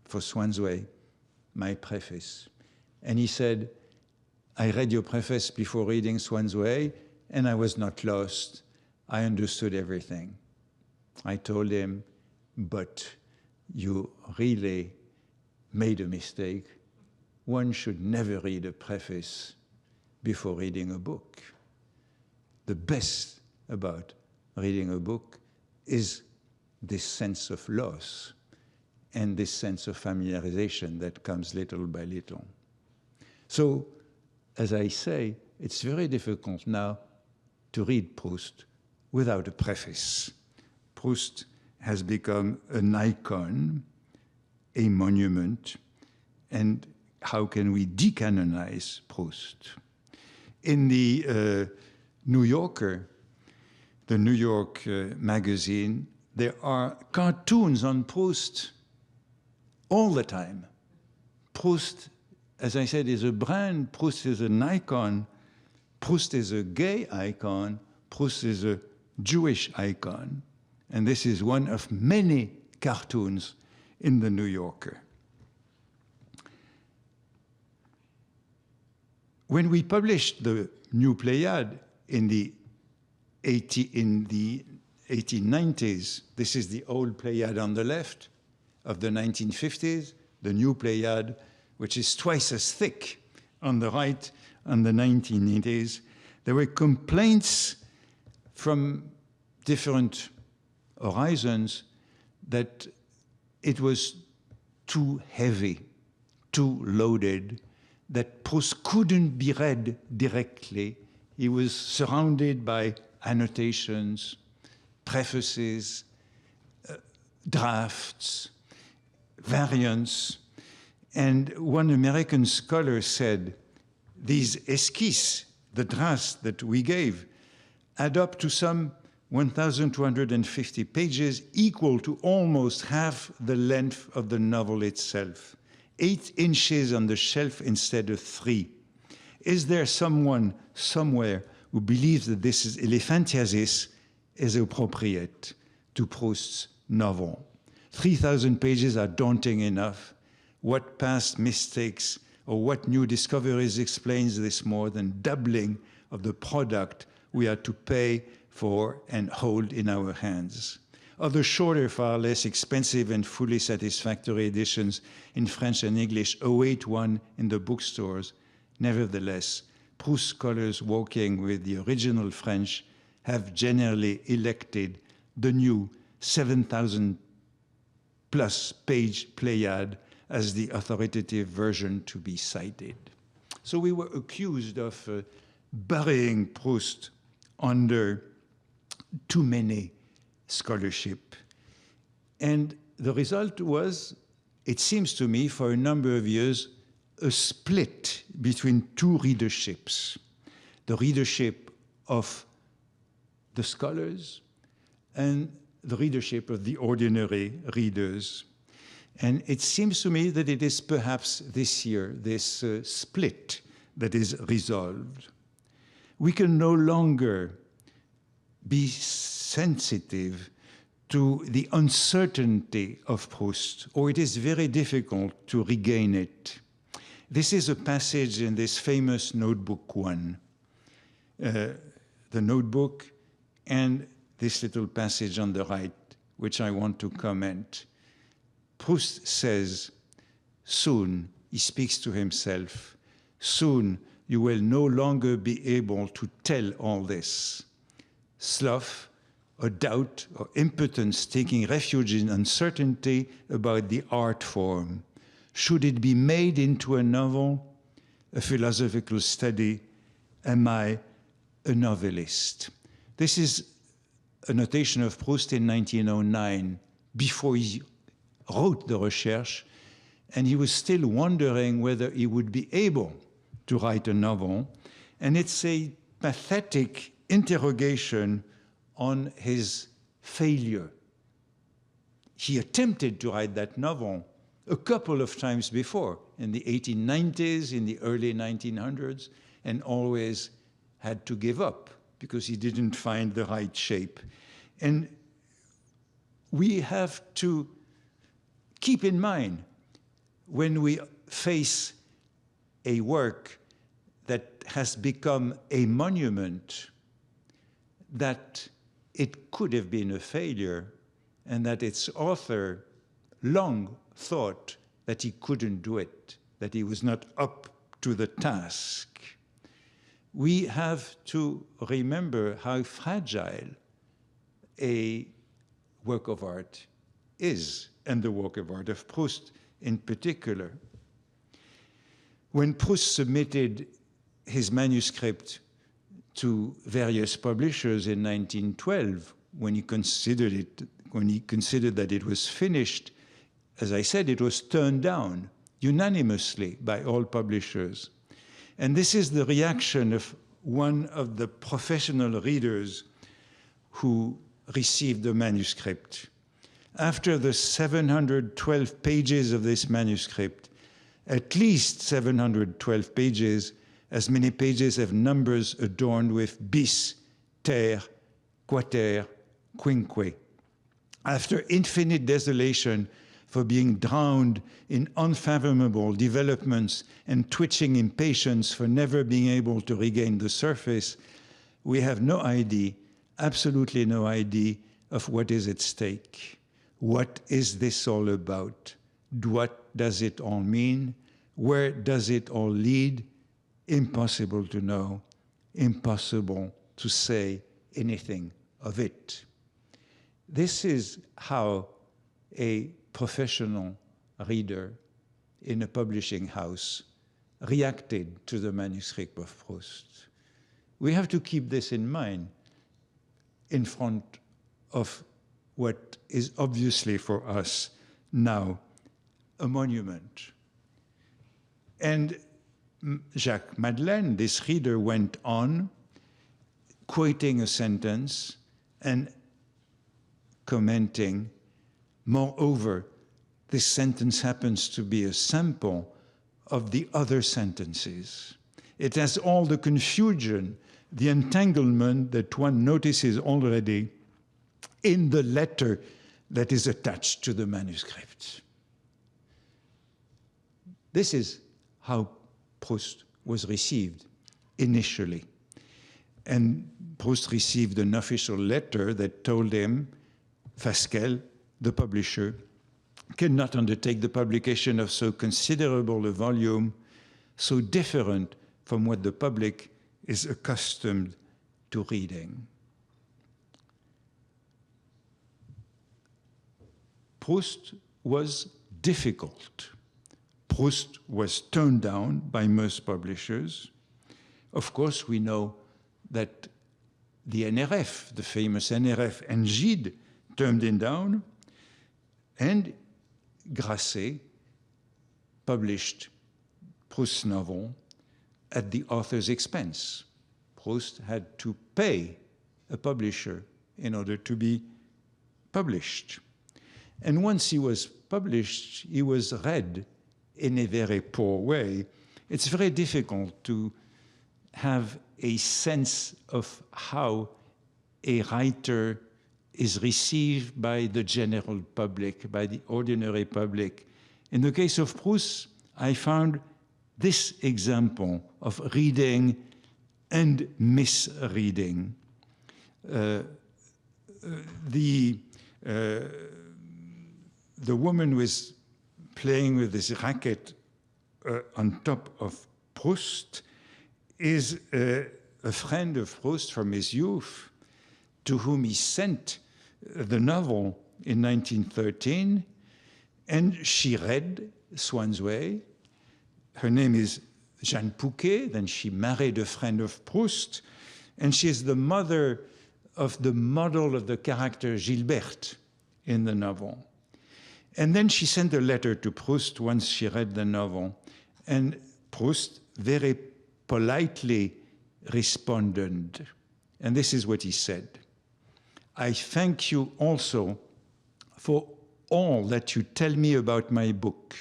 S1: for Swan's Way, my preface. And he said, I read your preface before reading Swan's Way, and I was not lost. I understood everything. I told him, but you really made a mistake. One should never read a preface before reading a book. The best about reading a book is this sense of loss and this sense of familiarization that comes little by little. So, as I say, it's very difficult now to read Proust without a preface. Proust has become an icon, a monument, and how can we decanonize Proust? In the New Yorker, the New York magazine, there are cartoons on Proust all the time. Proust, as I said, is a brand. Proust is an icon. Proust is a gay icon. Proust is a Jewish icon. And this is one of many cartoons in the New Yorker. When we published the new Pléiade in the 1890s, this is the old Pléiade on the left of the 1950s, the new Pléiade, which is twice as thick on the right, on the 1980s. There were complaints from different horizons that it was too heavy, too loaded, that Proust couldn't be read directly. He was surrounded by annotations, prefaces, drafts, variants. And one American scholar said, these esquisses, the drafts that we gave, add up to some 1,250 pages, equal to almost half the length of the novel itself. 8 inches on the shelf instead of 3. Is there someone somewhere who believes that this is elephantiasis is appropriate to Proust's novel? 3,000 pages are daunting enough. What past mistakes or what new discoveries explains this more than doubling of the product we are to pay for and hold in our hands? Other shorter, far less expensive and fully satisfactory editions in French and English await one in the bookstores. Nevertheless, Proust scholars working with the original French have generally elected the new 7,000 plus page Pléiade as the authoritative version to be cited. So we were accused of burying Proust under too many scholarship. And the result was, it seems to me, for a number of years, a split between two readerships. The readership of the scholars and the readership of the ordinary readers. And it seems to me that it is perhaps this year, this split that is resolved. We can no longer be sensitive to the uncertainty of Proust, or it is very difficult to regain it. This is a passage in this famous Notebook 1. The notebook and this little passage on the right, which I want to comment. Proust says, soon, he speaks to himself, soon you will no longer be able to tell all this. Sloth, or doubt, or impotence taking refuge in uncertainty about the art form. Should it be made into a novel, a philosophical study? Am I a novelist? This is a notation of Proust in 1909, before he wrote the Recherche, and he was still wondering whether he would be able to write a novel. And it's a pathetic interrogation on his failure. He attempted to write that novel a couple of times before, in the 1890s, in the early 1900s, and always had to give up because he didn't find the right shape. And we have to keep in mind when we face a work that has become a monument that it could have been a failure and that its author long thought that he couldn't do it, that he was not up to the task. We have to remember how fragile a work of art is, and the work of art of Proust in particular. When Proust submitted his manuscript to various publishers in 1912, when he considered that it was finished, as I said, it was turned down unanimously by all publishers. And this is the reaction of one of the professional readers who received the manuscript. After the 712 pages of this manuscript, at least 712 pages, as many pages have numbers adorned with bis, ter, quater, quinque. After infinite desolation for being drowned in unfathomable developments and twitching impatience for never being able to regain the surface, we have no idea, absolutely no idea, of what is at stake. What is this all about? What does it all mean? Where does it all lead? Impossible to know, impossible to say anything of it. This is how a professional reader in a publishing house reacted to the manuscript of Proust. We have to keep this in mind in front of what is obviously for us now a monument. And Jacques Madeleine, this reader, went on quoting a sentence and commenting, moreover, this sentence happens to be a sample of the other sentences. It has all the confusion, the entanglement that one notices already in the letter that is attached to the manuscript. This is how Proust was received initially. And Proust received an official letter that told him Fasquelle, the publisher, cannot undertake the publication of so considerable a volume, so different from what the public is accustomed to reading. Proust was difficult. Proust was turned down by most publishers. Of course, we know that the NRF, the famous NRF, and Gide turned him down, and Grasset published Proust's novel at the author's expense. Proust had to pay a publisher in order to be published. And once he was published, he was read in a very poor way. It's very difficult to have a sense of how a writer is received by the general public, by the ordinary public. In the case of Proust, I found this example of reading and misreading. The woman who is playing with this racket on top of Proust is a friend of Proust from his youth, to whom he sent the novel in 1913, and she read Swann's Way. Her name is Jeanne Pouquet, then she married a friend of Proust, and she is the mother of the model of the character Gilberte in the novel. And then she sent a letter to Proust once she read the novel, and Proust very politely responded, and this is what he said: I thank you also for all that you tell me about my book.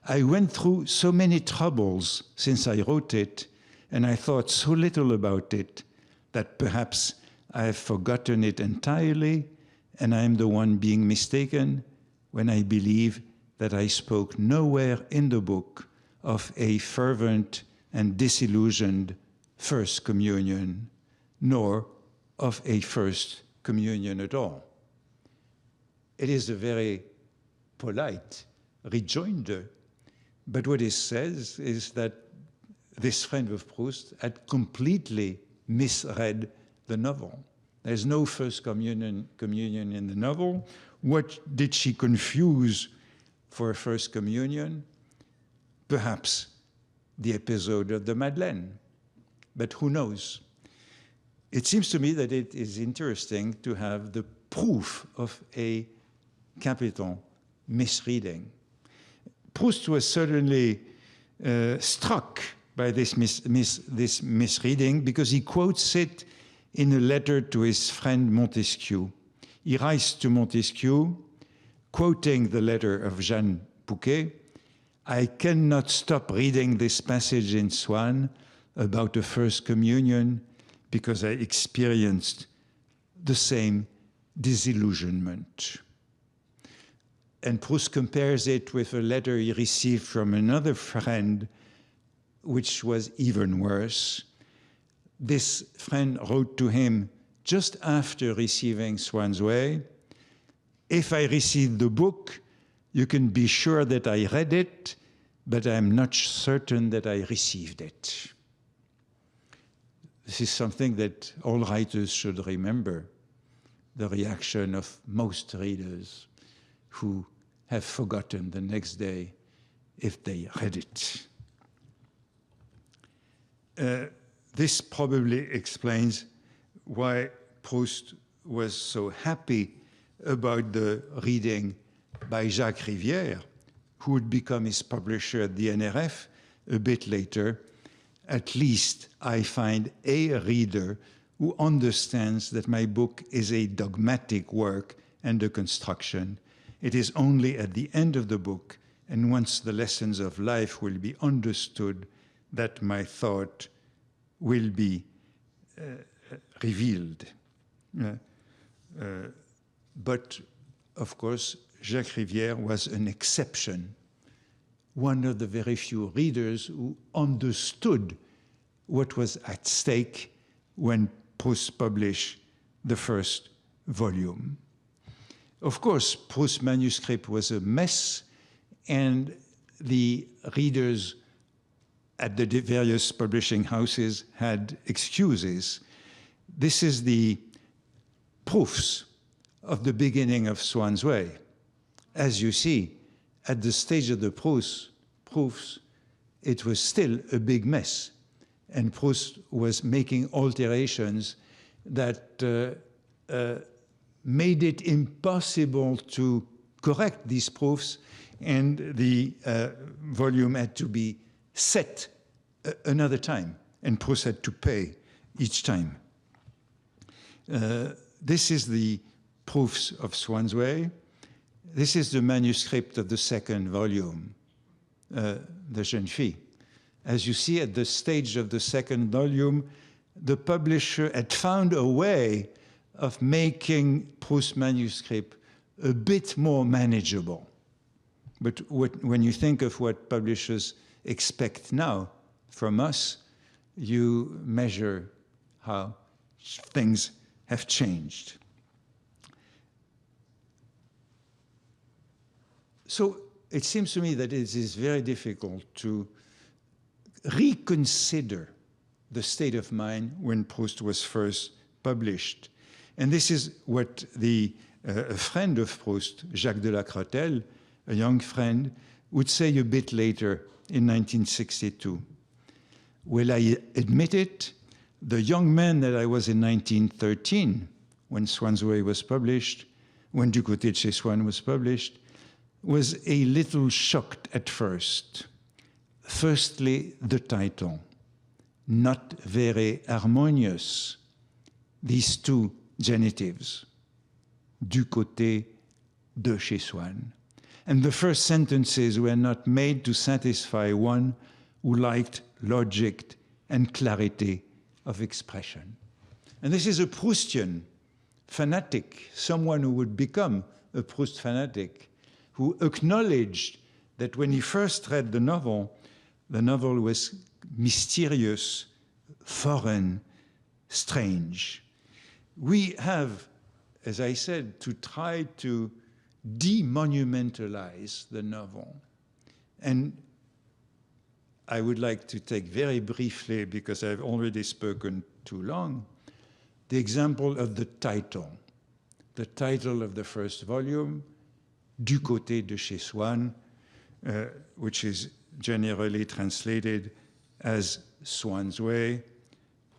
S1: I went through so many troubles since I wrote it, and I thought so little about it that perhaps I have forgotten it entirely, and I am the one being mistaken when I believe that I spoke nowhere in the book of a fervent and disillusioned First Communion, nor of a First Communion at all. It is a very polite rejoinder, but what it says is that this friend of Proust had completely misread the novel. There's no First Communion in the novel. What did she confuse for a First Communion? Perhaps the episode of the Madeleine, but who knows? It seems to me that it is interesting to have the proof of a capital misreading. Proust was certainly struck by this misreading because he quotes it in a letter to his friend Montesquieu. He writes to Montesquieu, quoting the letter of Jeanne Pouquet, I cannot stop reading this passage in Swann about the First Communion because I experienced the same disillusionment. And Proust compares it with a letter he received from another friend, which was even worse. This friend wrote to him just after receiving Swann's Way, if I received the book, you can be sure that I read it, but I'm not certain that I received it. This is something that all writers should remember, the reaction of most readers who have forgotten the next day if they read it. This probably explains why Proust was so happy about the reading by Jacques Rivière, who would become his publisher at the NRF a bit later. At least I find a reader who understands that my book is a dogmatic work and a construction. It is only at the end of the book, and once the lessons of life will be understood, that my thought will be revealed. But, of course, Jacques Rivière was an exception, one of the very few readers who understood what was at stake when Proust published the first volume. Of course, Proust's manuscript was a mess, and the readers at the various publishing houses had excuses. This is the proofs of the beginning of Swann's Way. As you see, at the stage of the proofs, it was still a big mess. And Proust was making alterations that made it impossible to correct these proofs, and the volume had to be set another time, and Proust had to pay each time. This is the proofs of Swann's Way. This is the manuscript of the second volume, The Jeune Fille. As you see, at the stage of the second volume, the publisher had found a way of making Proust's manuscript a bit more manageable. But when you think of what publishers expect now from us, you measure how things have changed. So it seems to me that it is very difficult to reconsider the state of mind when Proust was first published. And this is what a friend of Proust, Jacques de la Crotelle, a young friend, would say a bit later in 1962. Well, I admit it, the young man that I was in 1913, when Swann's Way was published, when Du Côté de chez Swann was published, was a little shocked at first. Firstly, the title, not very harmonious. These two genitives, Du côté de chez Swann. And the first sentences were not made to satisfy one who liked logic and clarity of expression. And this is a Proustian fanatic, someone who would become a Proust fanatic, who acknowledged that when he first read the novel was mysterious, foreign, strange. We have, as I said, to try to demonumentalize the novel. And I would like to take very briefly, because I've already spoken too long, the example of the title of the first volume, Du côté de chez Swann, which is generally translated as Swann's Way,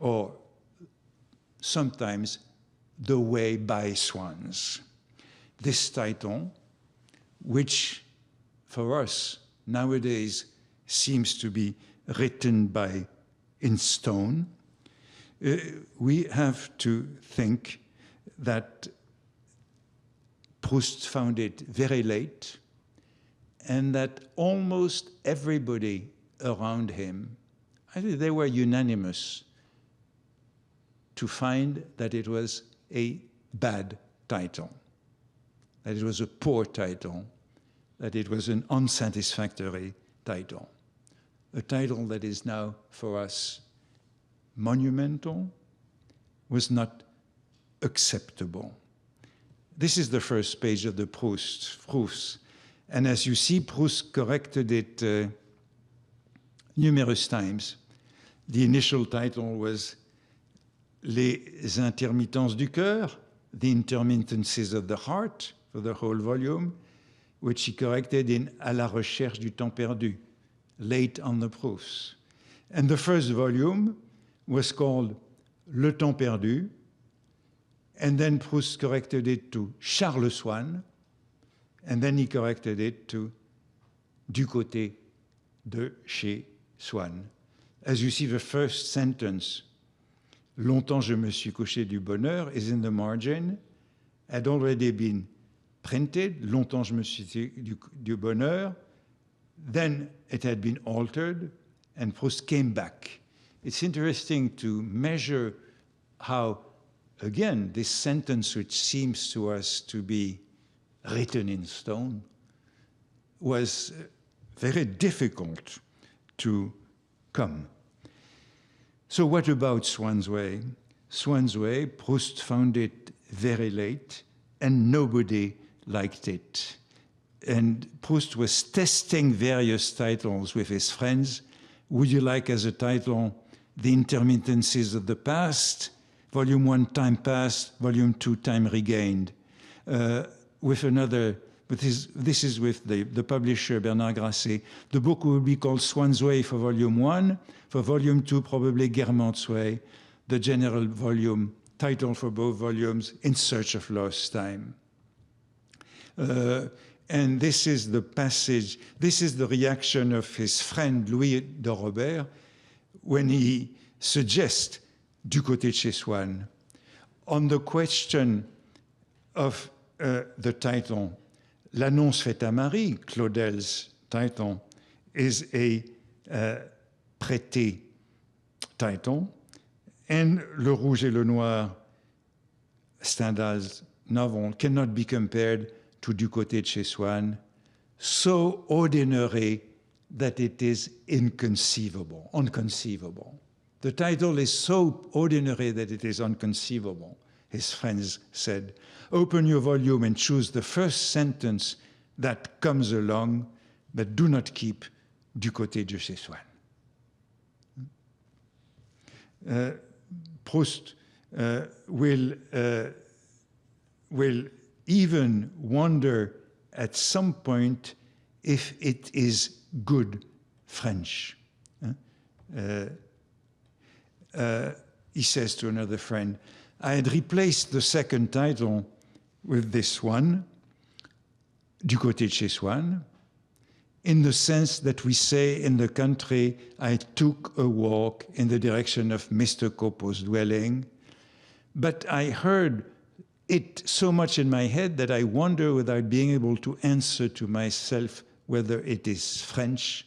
S1: or sometimes The Way by Swans. This title, which for us nowadays seems to be written in stone, we have to think that Proust found it very late, and that almost everybody around him, I think they were unanimous to find that it was a bad title, that it was a poor title, that it was an unsatisfactory title. A title that is now for us monumental was not acceptable. This is the first page of the Proust. And as you see, Proust corrected it numerous times. The initial title was Les intermittences du cœur, the intermittences of the heart, for the whole volume. which he corrected in À la recherche du temps perdu, late on the proofs. And the first volume was called Le temps perdu, and then Proust corrected it to Charles Swann, and then he corrected it to Du côté de chez Swann. As you see, the first sentence, Longtemps je me suis couché du bonheur, is in the margin, had already been printed, Longtemps je me suis du bonheur, then it had been altered, and Proust came back. It's interesting to measure how, again, this sentence, which seems to us to be written in stone, was very difficult to come. So what about Swann's Way? Swann's Way, Proust found it very late, and nobody liked it. And Proust was testing various titles with his friends. Would you like as a title The Intermittencies of the Past, Volume 1, Time Past, Volume 2, Time Regained? With another, but this is with the publisher Bernard Grasset. The book will be called Swann's Way for Volume 1. For Volume 2, probably Guermantes Way, the general volume, title for both volumes, In Search of Lost Time. And this is the passage, this is the reaction of his friend Louis de Robert when he suggests Du côté de chez Swann. On the question of the title, L'annonce faite à Marie, Claudel's title, is a prêté title, and Le Rouge et le Noir, Stendhal's novel, cannot be compared to Du côté de chez Swann, so ordinary that it is inconceivable, unconceivable. The title is so ordinary that it is unconceivable, his friends said. Open your volume and choose the first sentence that comes along, but do not keep Du côté de chez Swann. Proust will even wonder at some point if it is good French. He says to another friend, I had replaced the second title with this one, Du côté de chez Swann, in the sense that we say in the country, I took a walk in the direction of Mr. Coupeau's dwelling, but I heard it so much in my head that I wonder without being able to answer to myself whether it is French.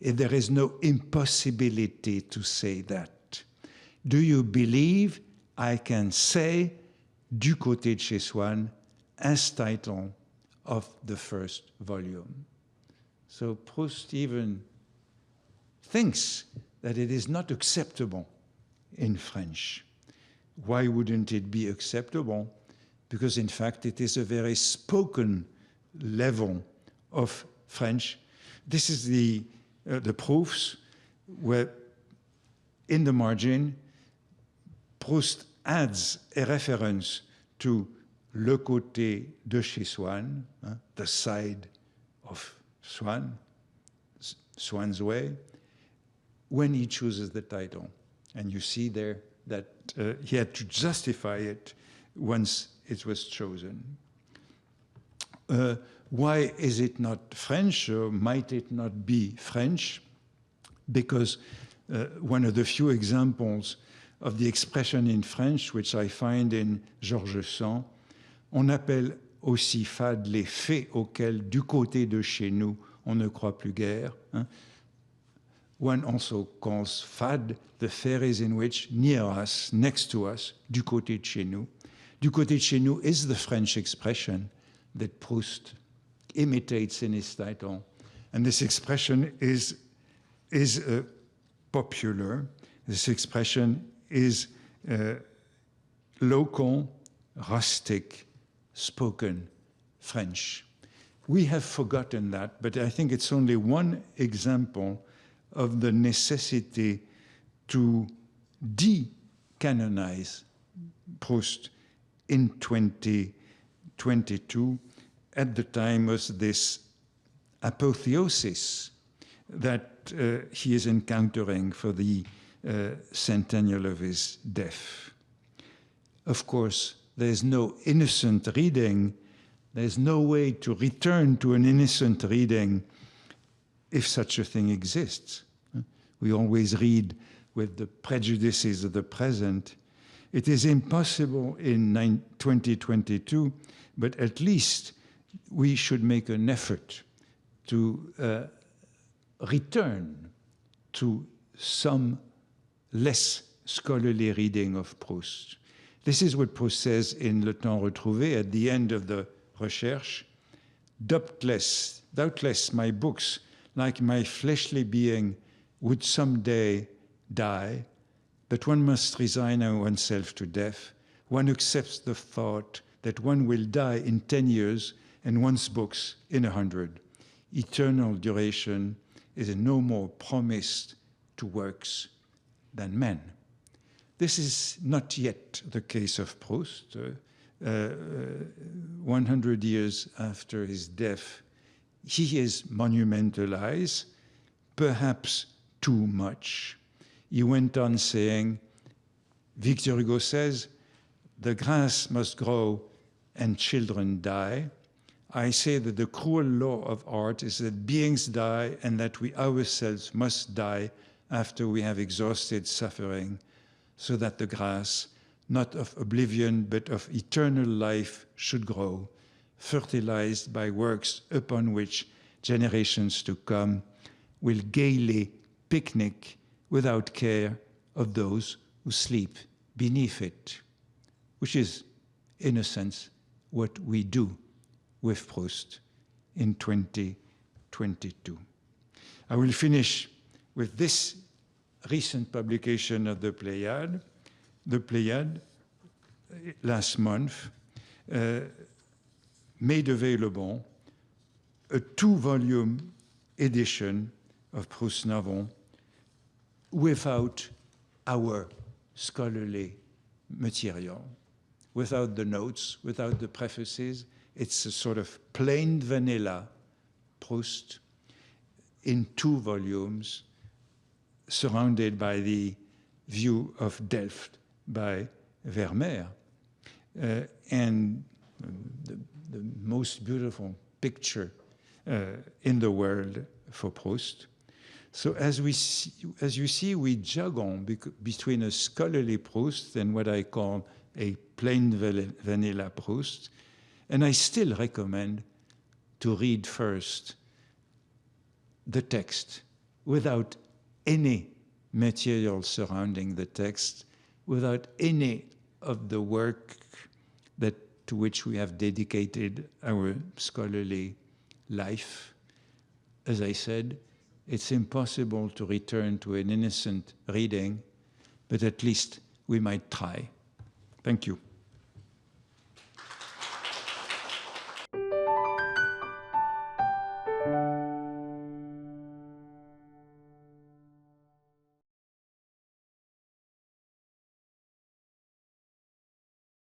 S1: There is no impossibility to say that. Do you believe I can say Du côté de chez Swann as title of the first volume? So Proust even thinks that it is not acceptable in French. Why wouldn't it be acceptable? Because in fact it is a very spoken level of French. This is the proofs where in the margin Proust adds a reference to Le côté de chez Swann, the side of Swann, Swann's Way, when he chooses the title. And you see there that he had to justify it once it was chosen. Why is it not French, or might it not be French? Because one of the few examples of the expression in French, which I find in Georges Sand, on appelle aussi fades les faits auxquels, du côté de chez nous, on ne croit plus guère. Hein? One also calls fade the fairies in which, near us, next to us, du côté de chez nous. Du côté de chez nous is the French expression that Proust imitates in his title. And this expression is popular. This expression is local, rustic, spoken French. We have forgotten that, but I think it's only one example of the necessity to decanonize Proust in 2022 at the time was this apotheosis that he is encountering for the centennial of his death. Of course, there's no innocent reading. There's no way to return to an innocent reading if such a thing exists. We always read with the prejudices of the present. It is impossible in 2022, but at least we should make an effort to return to some less scholarly reading of Proust. This is what Proust says in Le Temps Retrouvé at the end of the Recherche. Doubtless my books, like my fleshly being, would someday die, but one must resign oneself to death. One accepts the thought that one will die in 10 years and one's books in 100. Eternal duration is no more promised to works than men. This is not yet the case of Proust. 100 years after his death, he is monumentalized, perhaps too much. He went on saying, Victor Hugo says, the grass must grow and children die. I say that the cruel law of art is that beings die and that we ourselves must die after we have exhausted suffering, so that the grass, not of oblivion, but of eternal life, should grow, fertilized by works upon which generations to come will gaily picnic without care of those who sleep beneath it, which is, in a sense, what we do with Proust in 2022. I will finish with this recent publication of the Pléiade. The Pléiade, last month, made available a 2-volume edition of Proust novel without our scholarly material, without the notes, without the prefaces. It's a sort of plain vanilla Proust in 2 volumes, surrounded by the view of Delft by Vermeer, and the most beautiful picture in the world for Proust. So as you see, we juggle between a scholarly Proust and what I call a plain vanilla Proust. And I still recommend to read first the text without any material surrounding the text, without any of the work to which we have dedicated our scholarly life. As I said, it's impossible to return to an innocent reading, but at least we might try. Thank you.